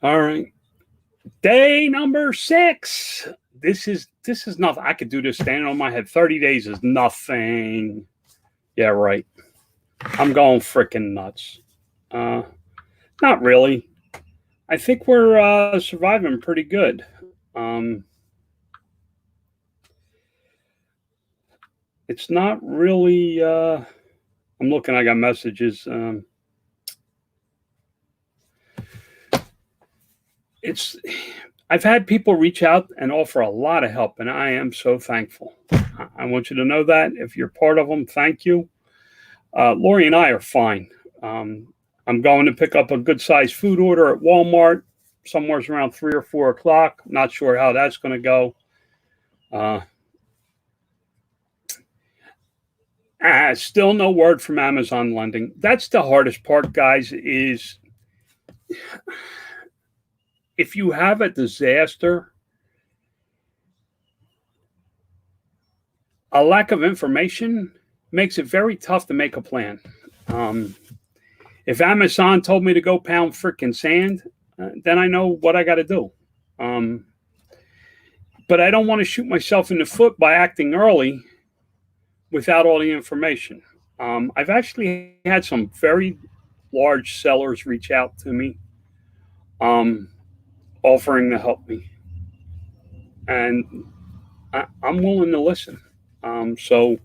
All right. Day number 6. This is nothing. I could do this standing on my head. 30 days is nothing. Yeah, right. I'm going freaking nuts. Uh, Not really. I think we're surviving pretty good. Um, it's not really. I'm looking. I got messages. It's. I've had people reach out and offer a lot of help, and I am so thankful. I want you to know that if you're part of them, thank you. Lori and I are fine. Um, I'm going to pick up a good sized food order at Walmart somewhere around 3 or 4 o'clock. Not sure how that's going to go. Uh, Still no word from Amazon lending. That's the hardest part, guys, is if you have a disaster, a lack of information makes it very tough to make a plan. Um, if Amazon told me to go pound freaking sand, then I know what I got to do. Um, but I don't want to shoot myself in the foot by acting early without all the information. I've actually had some very large sellers reach out to me, um, offering to help me, and I'm willing to listen. So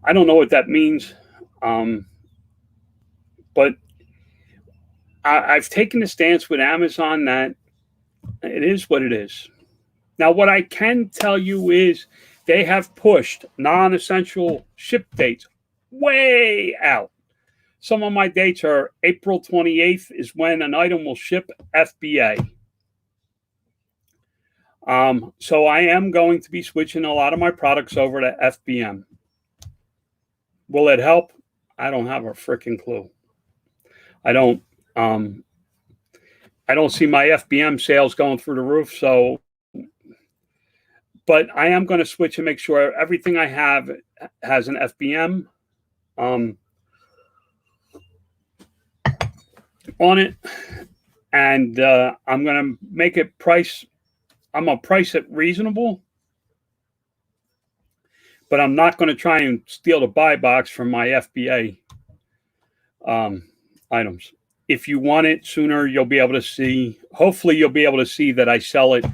I don't know what that means, um, but I've taken a stance with Amazon that it is what it is. Now, what I can tell you is they have pushed non essential ship dates way out. Some of my dates are April 28th, is when an item will ship FBA. So I am going to be switching a lot of my products over to FBM. Will it help? I don't have a freaking clue. I don't. Um, I don't see my FBM sales going through the roof. So, but I am going to switch and make sure everything I have has an FBM um, on it, and I'm going to make it price. I'm going to price it reasonable, but I'm not going to try and steal the buy box from my FBA um, items. If you want it sooner, you'll be able to see. Hopefully, you'll be able to see that I sell it.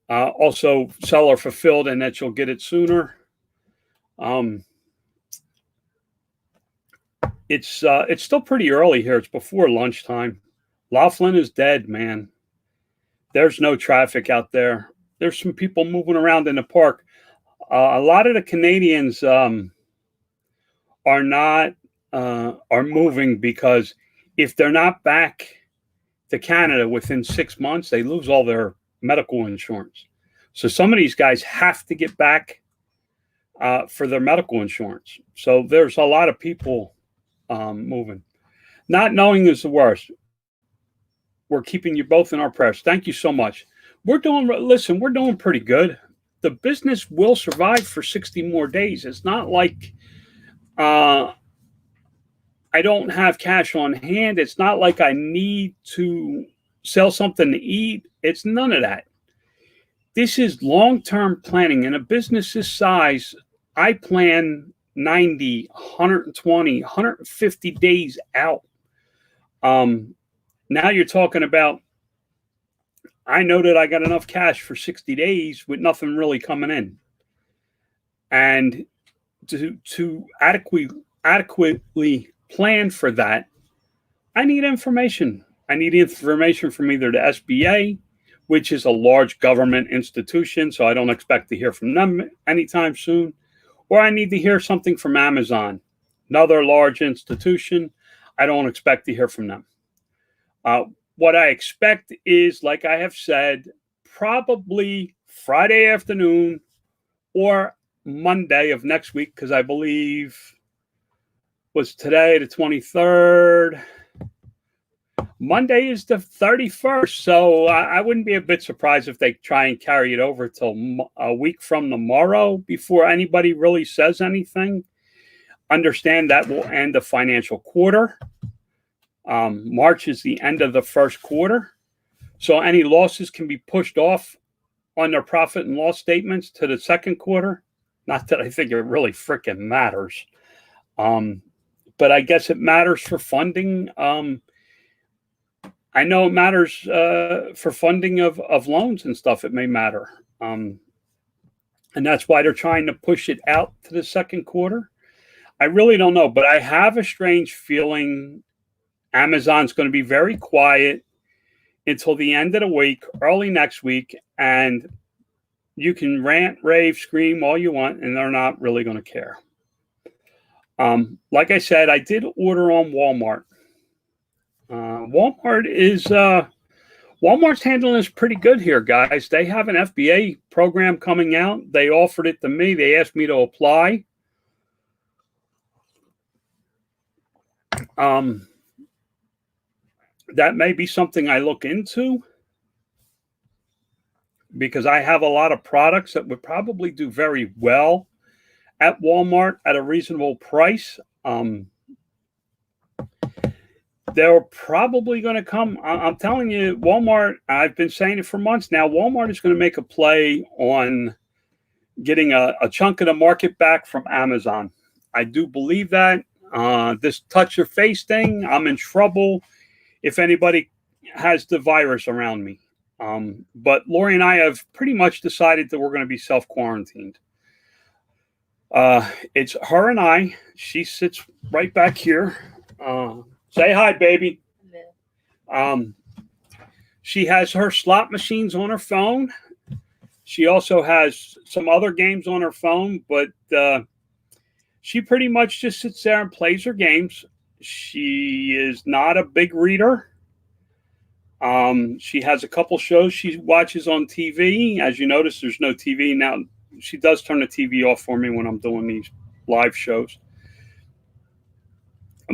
Also, seller fulfilled, and that you'll get it sooner. Um, it's still pretty early here. It's before lunchtime. Laughlin is dead, man. There's no traffic out there. There's some people moving around in the park. A lot of the Canadians are not are moving because if they're not back to Canada within 6 months, they lose all their medical insurance. So some of these guys have to get back for their medical insurance. So there's a lot of people moving. Not knowing is the worst. We're keeping you both in our prayers. Thank you so much. We're doing pretty good. The business will survive for 60 more days. It's not like uh, I don't have cash on hand. It's not like I need to sell something to eat. It's none of that. This is long-term planning. In a business this size, I plan 90, 120, 150 days out. Now you're talking about, I know that I got enough cash for 60 days with nothing really coming in. And to adequately plan for that, I need information. I need information from either the SBA, which is a large government institution, so I don't expect to hear from them anytime soon, or I need to hear something from Amazon, another large institution. I don't expect to hear from them. What I expect is, like I have said, probably Friday afternoon or Monday of next week, because I believe was today the 23rd. Monday is the 31st, so I wouldn't be a bit surprised if they try and carry it over till a week from tomorrow before anybody really says anything. Understand that will end the financial quarter. March is the end of the first quarter, so any losses can be pushed off on their profit and loss statements to the second quarter. Not that I think it really freaking matters, but I guess it matters for funding. I know it matters for funding of loans and stuff. It may matter. And that's why they're trying to push it out to the second quarter. I really don't know, but I have a strange feeling Amazon's going to be very quiet until the end of the week, early next week, and you can rant, rave, scream all you want, and they're not really going to care. Like I said, I did order on Walmart. Walmart's handling this pretty good here, guys. They have an FBA program coming out. They offered it to me. They asked me to apply. That may be something I look into because I have a lot of products that would probably do very well at Walmart at a reasonable price. They're probably going to come. I'm telling you, Walmart, I've been saying it for months now, Walmart is going to make a play on getting a chunk of the market back from Amazon. I do believe that. This touch your face thing, I'm in trouble if anybody has the virus around me. But Lori and I have pretty much decided that we're going to be self-quarantined. It's her and I. She sits right back here. Say hi, baby. She has her slot machines on her phone. She also has some other games on her phone, but she pretty much just sits there and plays her games. She is not a big reader. She has a couple shows she watches on TV. As you notice, there's no TV now. She does turn the TV off for me when I'm doing these live shows.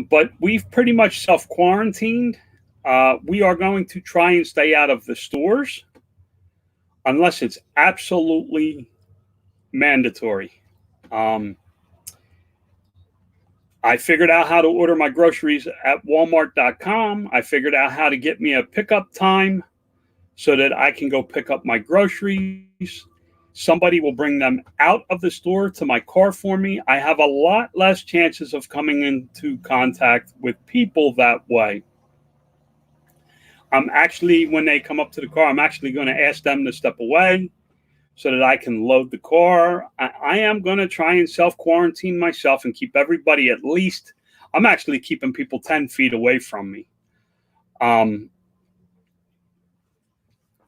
But we've pretty much self-quarantined. We are going to try and stay out of the stores unless it's absolutely mandatory. I figured out how to order my groceries at Walmart.com. I figured out how to get me a pickup time so that I can go pick up my groceries. Somebody will bring them out of the store to my car for me. I have a lot less chances of coming into contact with people that way. I'm actually, when they come up to the car, I'm actually going to ask them to step away so that I can load the car. I am going to try and self-quarantine myself and keep everybody at least, I'm actually keeping people 10 feet away from me. And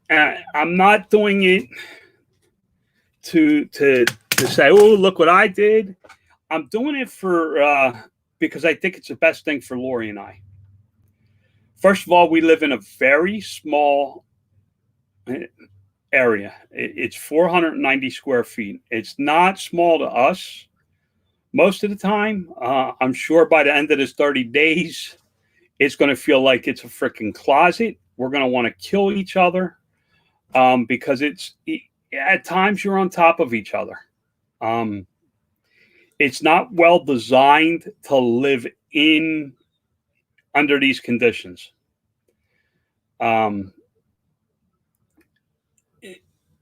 I'm not doing it to say, oh, look what I did. I'm doing it for because I think it's the best thing for Lori and I. First of all, we live in a very small area. It's 490 square feet. It's not small to us most of the time. I'm sure by the end of this 30 days, it's going to feel like it's a freaking closet. We're going to want to kill each other because it's at times you're on top of each other. It's not well designed to live in under these conditions.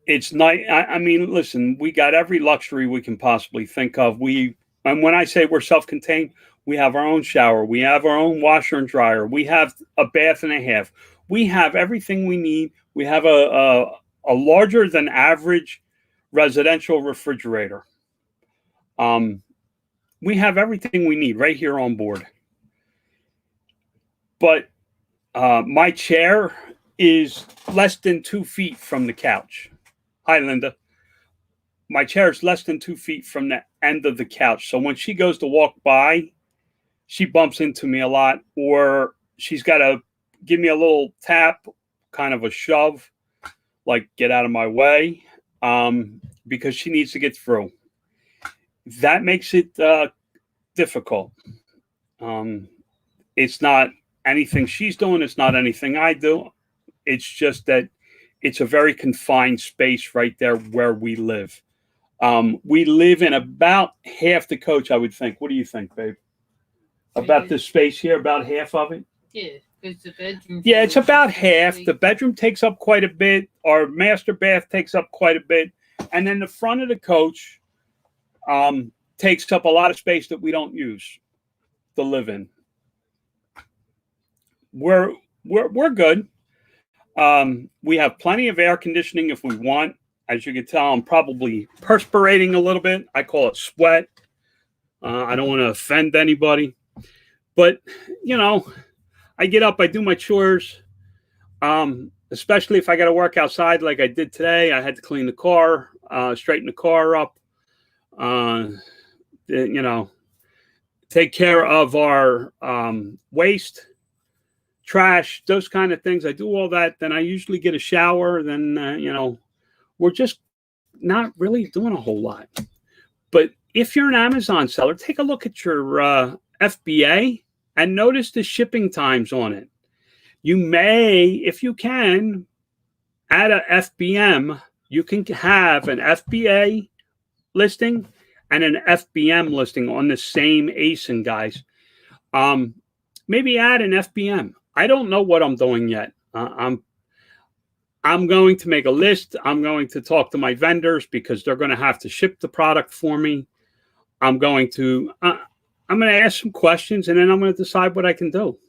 It's not, I mean, listen, we got every luxury we can possibly think of. And when I say we're self-contained, we have our own shower. We have our own washer and dryer. We have a bath and a half. We have everything we need. We have a larger than average residential refrigerator. We have everything we need right here on board. But my chair is less than 2 feet from the couch. Hi, Linda. My chair is less than 2 feet from the end of the couch. So when she goes to walk by, she bumps into me a lot, or she's got to give me a little tap, kind of a shove, like get out of my way, because she needs to get through. That makes it difficult. It's not anything she's doing. It's not anything I do. It's just that it's a very confined space right there where we live. We live in about half the coach, I would think. What do you think, babe? About this space here, about half of it? Yeah, because the bedroom. Yeah, it's about half. The bedroom takes up quite a bit. Our master bath takes up quite a bit. And then the front of the coach takes up a lot of space that we don't use to live in. We're good. We have plenty of air conditioning if we want. As you can tell, I'm probably perspirating a little bit. I call it sweat. I don't want to offend anybody. But, you know, I get up, I do my chores, especially if I got to work outside like I did today. I had to clean the car, straighten the car up, you know, take care of our waste, trash, those kind of things. I do all that. Then I usually get a shower. Then, you know, we're just not really doing a whole lot. But if you're an Amazon seller, take a look at your FBA and notice the shipping times on it. You may, if you can, add a FBM. You can have an FBA listing and an FBM listing on the same ASIN, guys. Maybe add an FBM. I don't know what I'm doing yet. I'm going to make a list. I'm going to talk to my vendors because they're going to have to ship the product for me. I'm going to ask some questions, and then I'm going to decide what I can do.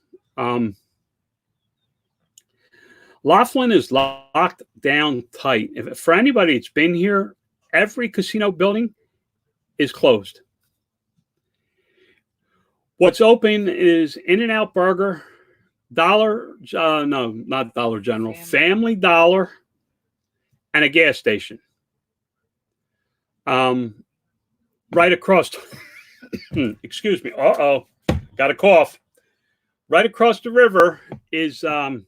Laughlin is locked down tight. For anybody that's been here, every casino building is closed. What's open is In-N-Out Burger, not Dollar General, Family Dollar, and a gas station. Right across, excuse me, got a cough. Right across the river is, damn,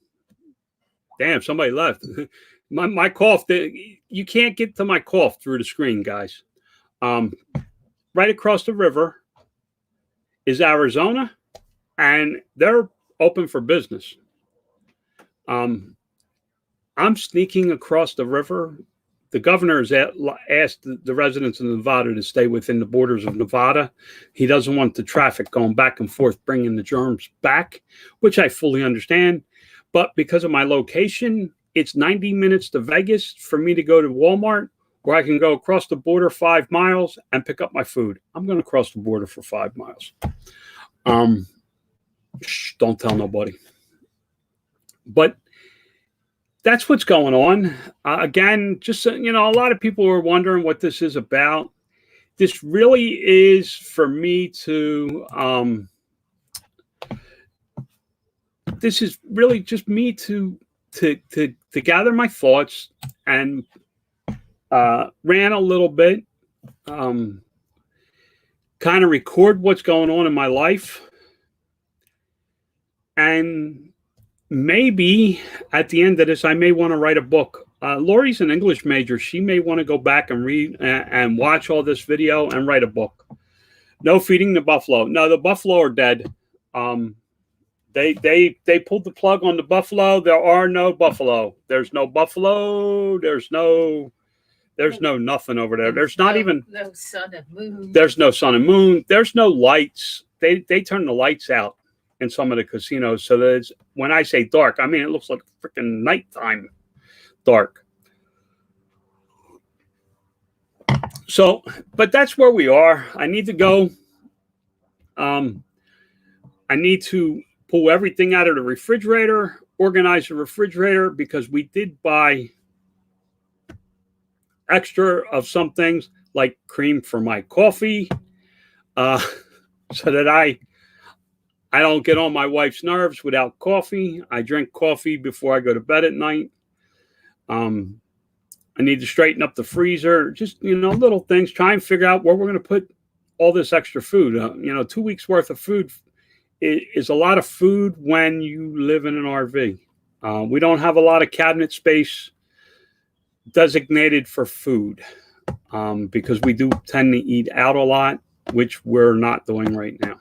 somebody left. my cough, you can't get to my cough through the screen, guys. Right across the river is Arizona, and they're open for business. I'm sneaking across the river. The governor has asked the residents of Nevada to stay within the borders of Nevada. He doesn't want the traffic going back and forth, bringing the germs back, which I fully understand. But because of my location, it's 90 minutes to Vegas for me to go to Walmart, where I can go across the border 5 miles and pick up my food. I'm going to cross the border for 5 miles. Shh, don't tell nobody. But that's what's going on. Again, just, you know, a lot of people are wondering what this is about. This really is for me to, this is really just me to gather my thoughts and rant a little bit, kind of record what's going on in my life. And maybe at the end of this, I may want to write a book. Lori's an English major. She may want to go back and read and watch all this video and write a book. No feeding the buffalo. No, the buffalo are dead. They pulled the plug on the buffalo. There are no buffalo. There's no buffalo. There's no nothing over there. There's not even no sun and moon. There's no sun and moon. There's no lights. They turn the lights out in some of the casinos. So that when I say dark, I mean it looks like freaking nighttime dark. So, but that's where we are. I need to go. I need to pull everything out of the refrigerator, organize the refrigerator, because we did buy extra of some things like cream for my coffee, so that I don't get on my wife's nerves without coffee. I drink coffee before I go to bed at night. I need to straighten up the freezer, just, you know, little things, try and figure out where we're going to put all this extra food. 2 weeks worth of food is a lot of food when you live in an RV. We don't have a lot of cabinet space designated for food, because we do tend to eat out a lot, which we're not doing right now.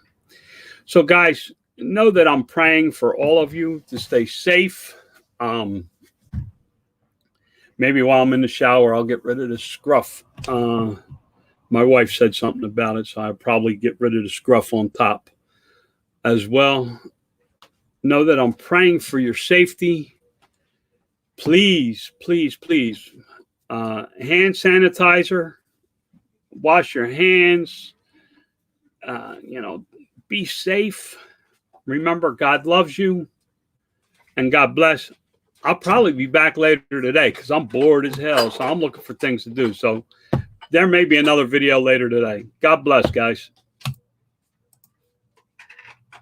So guys, know that I'm praying for all of you to stay safe. Maybe while I'm in the shower, I'll get rid of the scruff. My wife said something about it, so I'll probably get rid of the scruff on top as well. Know that I'm praying for your safety. Please, please, please, hand sanitizer, wash your hands, be safe. Remember, God loves you, and God bless. I'll probably be back later today because I'm bored as hell, so I'm looking for things to do. So there may be another video later today. God bless, guys.